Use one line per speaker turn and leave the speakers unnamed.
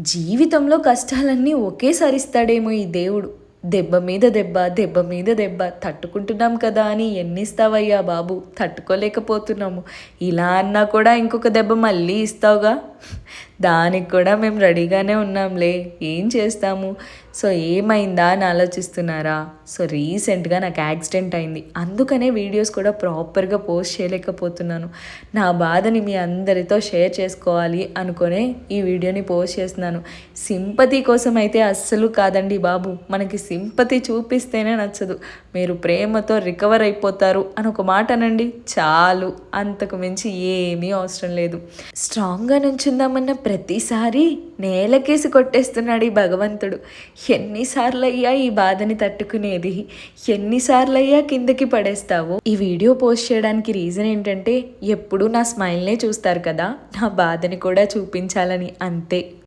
జీవితంలో కష్టాలన్నీ ఒకేసారి ఇస్తాడేమో ఈ దేవుడు. దెబ్బ మీద దెబ్బ, దెబ్బ మీద దెబ్బ తట్టుకుంటున్నాం కదా అని ఎన్నిస్తావయ్యా బాబు, తట్టుకోలేకపోతున్నాము. ఇలా అన్నా కూడా ఇంకొక దెబ్బ మళ్ళీ ఇస్తావుగా, దానికి కూడా మేము రెడీగానే ఉన్నాంలే, ఏం చేస్తాము. సో ఏమైందా అని ఆలోచిస్తున్నారా? సో రీసెంట్గా నాకు యాక్సిడెంట్ అయింది, అందుకనే వీడియోస్ కూడా ప్రాపర్గా పోస్ట్ చేయలేకపోతున్నాను. నా బాధని మీ అందరితో షేర్ చేసుకోవాలి అనుకునే ఈ వీడియోని పోస్ట్ చేస్తున్నాను. సింపతి కోసం అయితే అస్సలు కాదండి బాబు, మనకి సింపతి చూపిస్తేనే నచ్చదు. మీరు ప్రేమతో రికవర్ అయిపోతారు అని ఒక మాట అనండి చాలు, అంతకు మించి ఏమీ అవసరం లేదు. స్ట్రాంగ్గా నుంచుందామన్న ప్రతిసారి నేలకేసి కొట్టేస్తున్నాడు ఈ భగవంతుడు. ఎన్నిసార్లయ్యా ఈ బాధని తట్టుకునేది, ఎన్నిసార్లయ్యా కిందకి పడేస్తావు. ఈ వీడియో పోస్ట్ చేయడానికి రీజన్ ఏంటంటే, ఎప్పుడు నా స్మైల్నే చూస్తారు కదా, నా బాధని కూడా చూపించాలని, అంతే.